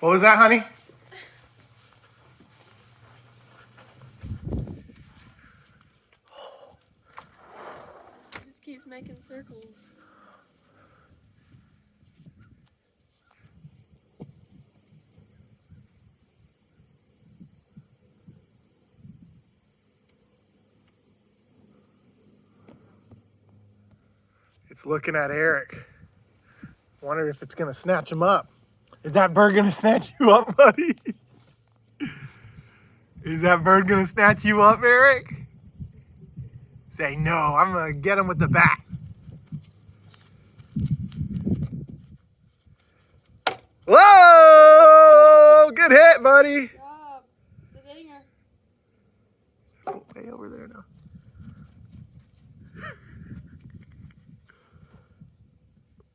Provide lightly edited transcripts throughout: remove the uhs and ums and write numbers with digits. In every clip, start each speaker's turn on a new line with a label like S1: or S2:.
S1: What was that, honey?
S2: It just keeps making circles.
S1: It's looking at Eric. Wonder if it's gonna snatch him up. Is that bird gonna snatch you up, buddy? Is that bird gonna snatch you up, Eric? Say no, I'm gonna get him with the bat. Whoa! Good hit, buddy.
S2: Good job. It's a dinger.
S1: Oh, way over there now.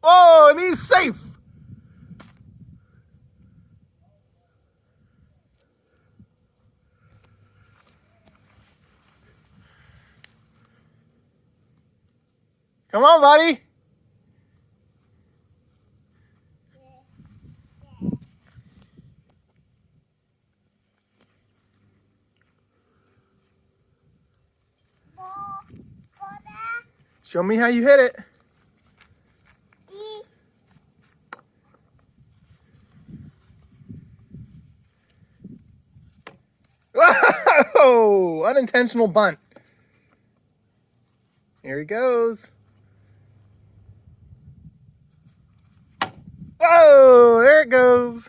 S1: Oh, and he's safe. Come on, buddy. Show me how you hit it. Oh, unintentional bunt. Here he goes. Oh, there it goes.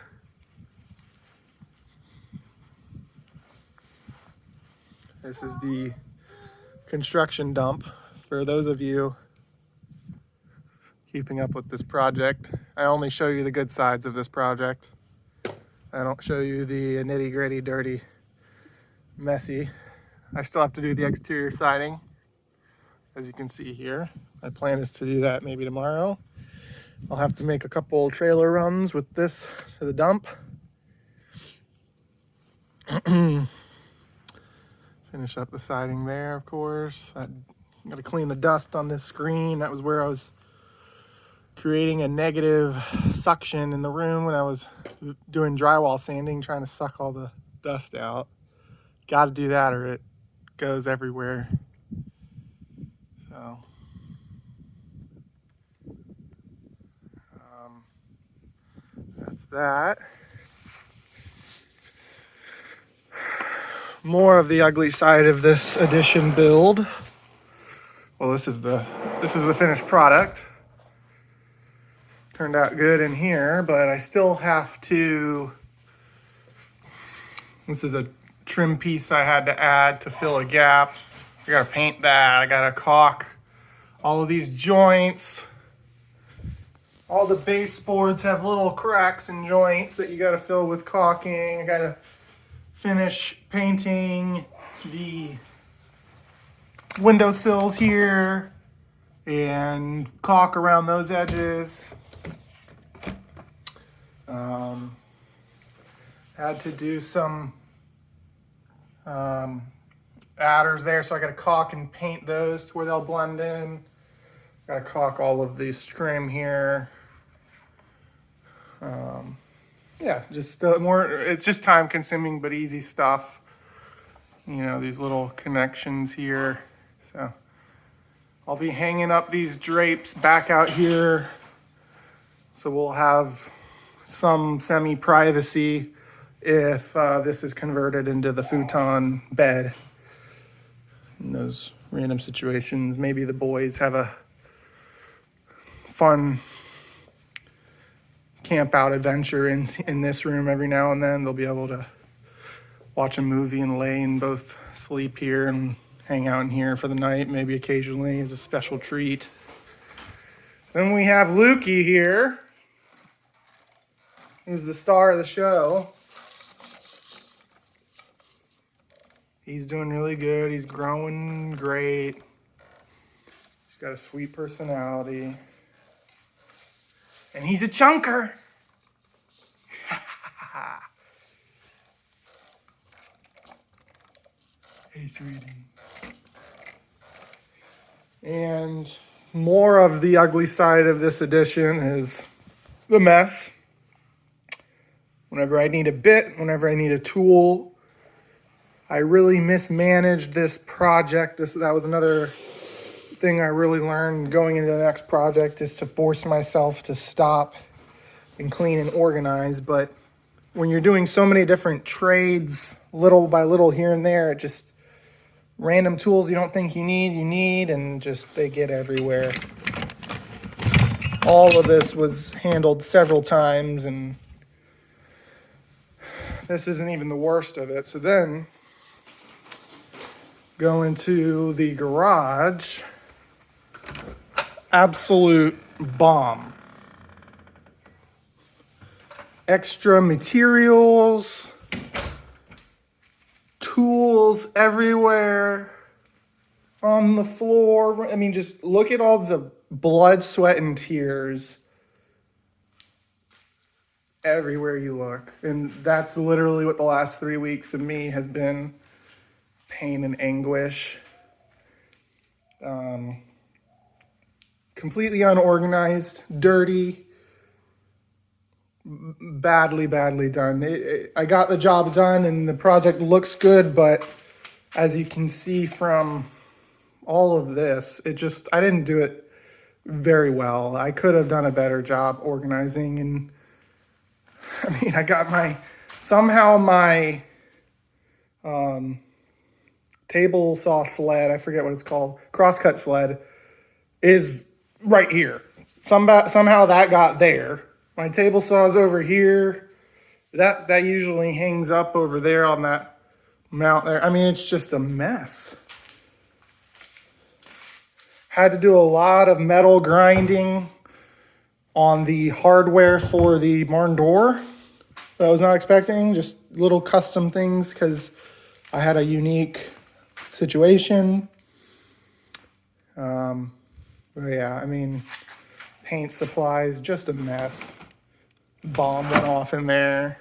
S1: This is the construction dump for those of you keeping up with this project. I only show you the good sides of this project. I don't show you the nitty gritty, dirty, messy. I still have to do the exterior siding, as you can see here. My plan is to do that maybe tomorrow. I'll have to make a couple trailer runs with this to the dump. Finish up the siding there, of course. I got to clean the dust on this screen. That was where I was creating a negative suction in the room when I was doing drywall sanding, trying to suck all the dust out. Got to do that or it goes everywhere. So that's that. More of the ugly side of this addition build. Well, this is the finished product. Turned out good in here, but I still have to. This is a trim piece I had to add to fill a gap. I gotta paint that. I gotta caulk all of these joints. All the baseboards have little cracks and joints that you gotta fill with caulking. I gotta finish painting the windowsills here and caulk around those edges. Had to do some adders there, so I got to caulk and paint those to where they'll blend in. Got to caulk all of these trim here. Yeah, just more. It's just time consuming but easy stuff. You know, these little connections here. So I'll be hanging up these drapes back out here, so we'll have some semi-privacy if this is converted into the futon bed. In those random situations, maybe the boys have a fun camp out adventure in this room every now and then. They'll be able to watch a movie and lay and both sleep here and hang out in here for the night, maybe occasionally as a special treat. Then we have Lukey here, who's the star of the show. He's doing really good. He's growing great. He's got a sweet personality. And he's a chunker. Hey, sweetie. And more of the ugly side of this edition is the mess. whenever I need a bit, whenever I need a tool. I really mismanaged this project. That was another thing I really learned going into the next project, is to force myself to stop and clean and organize. But when you're doing so many different trades, little by little here and there, it just random tools you don't think you need, and just they get everywhere. All of this was handled several times, and this isn't even the worst of it. So then, go into the garage. Absolute bomb. Extra materials, tools everywhere on the floor. I mean, just look at all the blood, sweat, and tears everywhere you look. And that's literally what the last 3 weeks of me has been. Pain and anguish. Completely unorganized, dirty, badly done. I got the job done and the project looks good, but as you can see from all of this, I didn't do it very well. I could have done a better job organizing, and I mean, I got my table saw sled, I forget what it's called, crosscut sled, is right here. Somehow that got there. My table saw's over here. That usually hangs up over there on that mount there. I mean, it's just a mess. Had to do a lot of metal grinding on the hardware for the barn door that I was not expecting. Just little custom things because I had a unique situation. But yeah, I mean, paint supplies, just a mess. Bomb went off in there.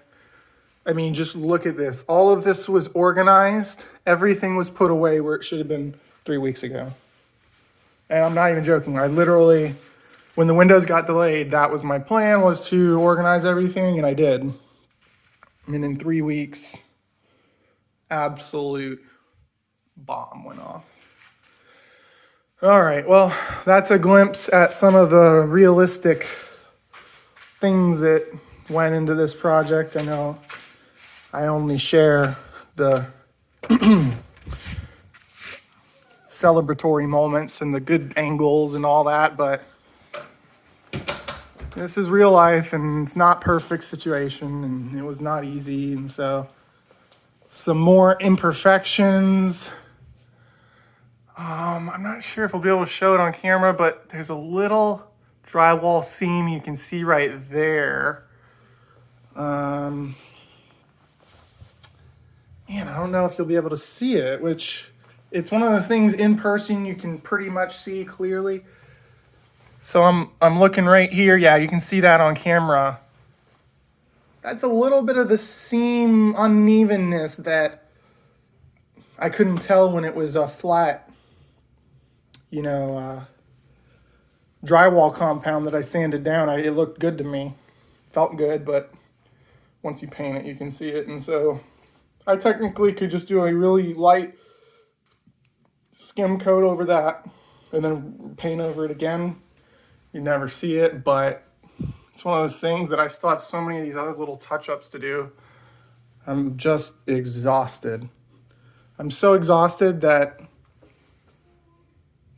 S1: I mean, just look at this. All of this was organized. Everything was put away where it should have been 3 weeks ago. And I'm not even joking. I literally, when the windows got delayed, that was my plan, was to organize everything, and I did. I mean, in 3 weeks, absolute bomb went off. All right, well, that's a glimpse at some of the realistic things that went into this project. I know I only share the celebratory moments and the good angles and all that, but this is real life, and it's not perfect situation, and it was not easy, and so some more imperfections. I'm not sure if we'll be able to show it on camera, but there's a little drywall seam you can see right there. Man, I don't know if you'll be able to see it, which it's one of those things in person you can pretty much see clearly. So I'm looking right here. Yeah, you can see that on camera. That's a little bit of the seam unevenness that I couldn't tell when it was a flat, drywall compound that I sanded down. It looked good to me. Felt good, but once you paint it, you can see it. And so I technically could just do a really light skim coat over that and then paint over it again. You never see it, but it's one of those things that I still have so many of these other little touch-ups to do. I'm just exhausted. I'm so exhausted that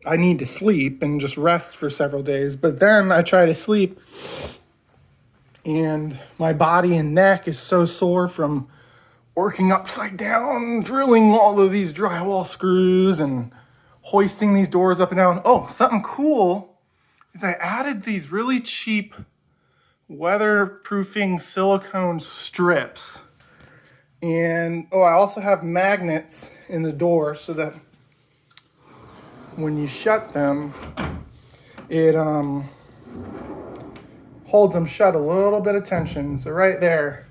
S1: I need to sleep and just rest for several days. But then I try to sleep and my body and neck is so sore from working upside down, drilling all of these drywall screws and hoisting these doors up and down. Oh, something cool is I added these really cheap weatherproofing silicone strips. And I also have magnets in the door so that when you shut them, it holds them shut a little bit of tension. So right there,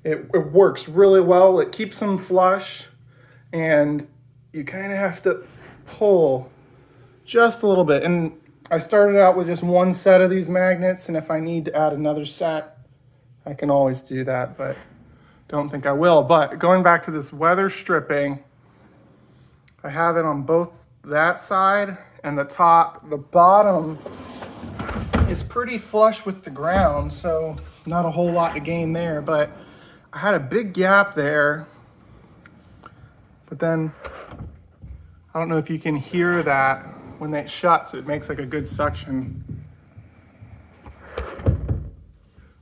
S1: it works really well. It keeps them flush, and you kind of have to pull just a little bit. And I started out with just one set of these magnets, and if I need to add another set, I can always do that, but don't think I will. But going back to this weather stripping, I have it on both that side and the top. The bottom is pretty flush with the ground, so not a whole lot to gain there, but I had a big gap there. But then I don't know if you can hear that when that shuts, it makes like a good suction.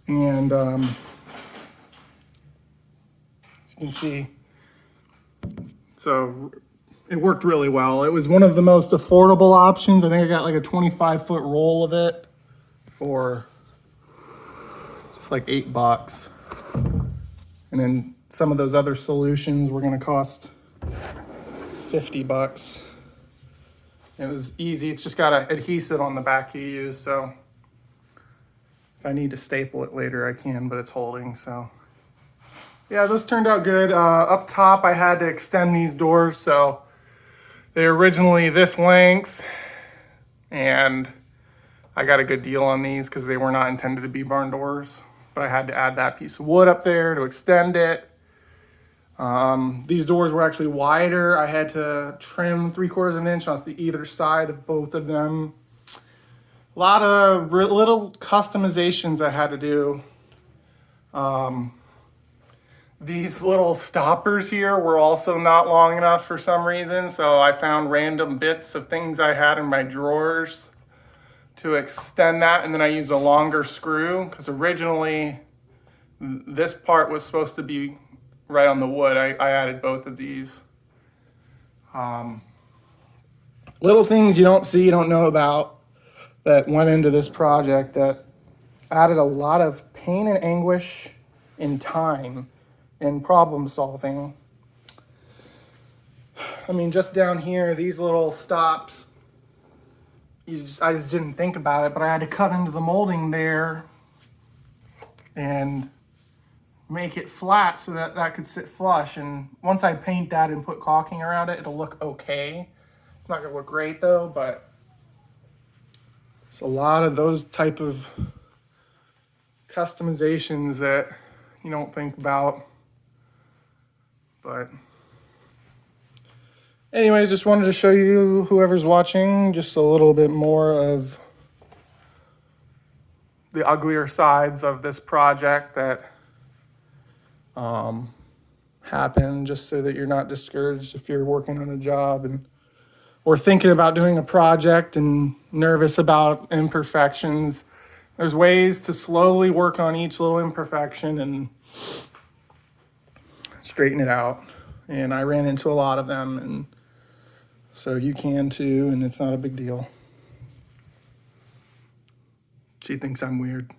S1: And as you can see, so it worked really well. It was one of the most affordable options. I think I got like a 25-foot roll of it for just like $8. And then some of those other solutions were gonna cost $50. It was easy. It's just got an adhesive on the back you use, so if I need to staple it later, I can, but it's holding, so. Yeah, those turned out good. Up top, I had to extend these doors, so they're originally this length, and I got a good deal on these because they were not intended to be barn doors, but I had to add that piece of wood up there to extend it. These doors were actually wider. I had to trim 3/4 of an inch off either side of both of them. A lot of little customizations I had to do. These little stoppers here were also not long enough for some reason, so I found random bits of things I had in my drawers to extend that, and then I used a longer screw because originally this part was supposed to be right on the wood. I added both of these. Little things you don't see, you don't know about that went into this project that added a lot of pain and anguish in time and problem solving. I mean, just down here, these little stops, I just didn't think about it, but I had to cut into the molding there and make it flat so that that could sit flush. And once I paint that and put caulking around it, it'll look okay. It's not gonna look great though, but it's a lot of those type of customizations that you don't think about. But anyways, just wanted to show you, whoever's watching, just a little bit more of the uglier sides of this project that happen, just so that you're not discouraged if you're working on a job and or thinking about doing a project and nervous about imperfections. There's ways to slowly work on each little imperfection and straighten it out. And I ran into a lot of them, and so you can too, and it's not a big deal. She thinks I'm weird.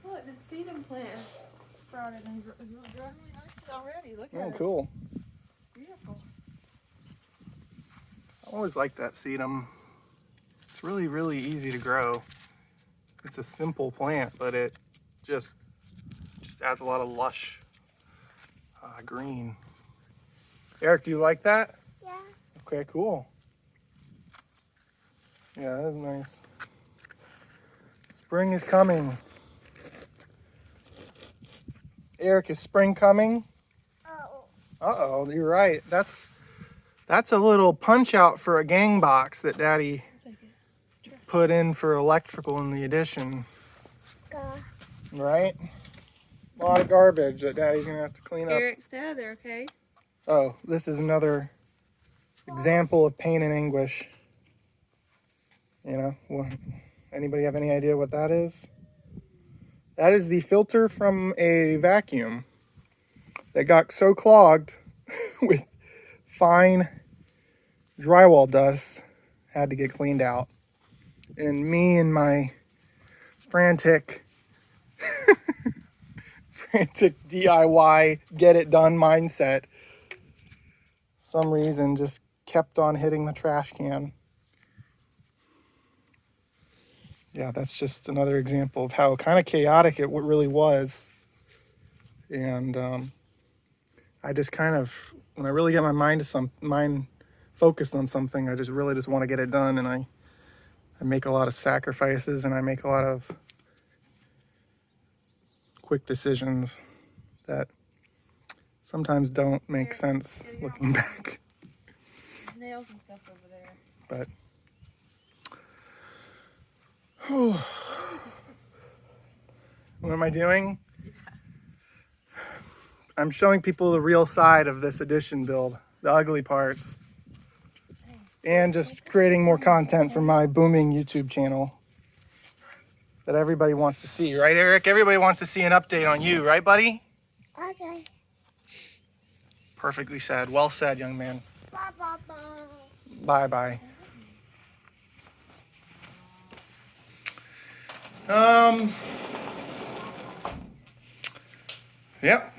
S2: Look, the sedum plant is sprouted and growing really nicely already. Look
S1: Oh,
S2: at it.
S1: cool.
S2: Beautiful.
S1: I always like that sedum. It's really, really easy to grow. It's a simple plant, but it just adds a lot of lush green. Eric, do you like that?
S3: Yeah.
S1: Okay, cool. Yeah, that is nice. Spring is coming. Eric, is spring coming?
S3: Oh.
S1: Uh-oh, you're right. That's a little punch out for a gang box that Daddy put in for electrical in the addition, right? A lot of garbage that Daddy's gonna have to clean up.
S2: Eric's dad there, okay?
S1: Oh, this is another example of pain and anguish. You know, anybody have any idea what that is? That is the filter from a vacuum that got so clogged with fine drywall dust, had to get cleaned out. And me and my frantic DIY, get it done mindset, some reason just kept on hitting the trash can. Yeah, that's just another example of how kind of chaotic it really was. And I just kind of, when I really get my mind focused on something, I just want to get it done, and I make a lot of sacrifices, and I make a lot of quick decisions that sometimes don't make sense looking back.
S2: There's nails and stuff over there.
S1: But what am I doing? I'm showing people the real side of this addition build, the ugly parts, and just creating more content for my booming YouTube channel that everybody wants to see, right, Eric? Everybody wants to see an update on you, right, buddy?
S3: Okay.
S1: Perfectly said. Well said, young man.
S3: Bye bye bye.
S1: Bye-bye. Yep.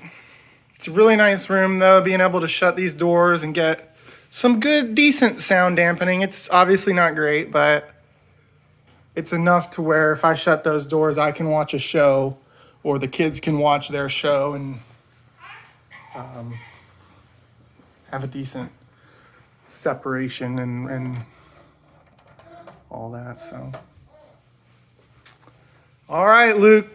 S1: It's a really nice room, though, being able to shut these doors and get some good, decent sound dampening. It's obviously not great, but it's enough to where if I shut those doors, I can watch a show, or the kids can watch their show and have a decent separation and all that. So, all right, Luke.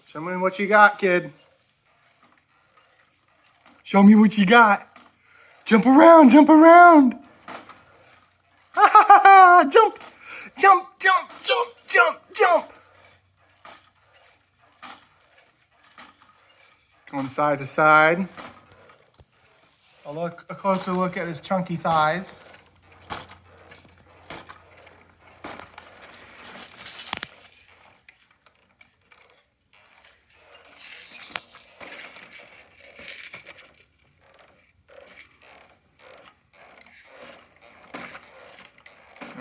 S1: Show me what you got, kid. Show me what you got. Jump around, jump around. Ha ha ha ha! Jump, jump, jump, jump, jump, jump. Going side to side. A closer look at his chunky thighs.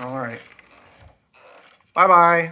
S1: All right. Bye-bye.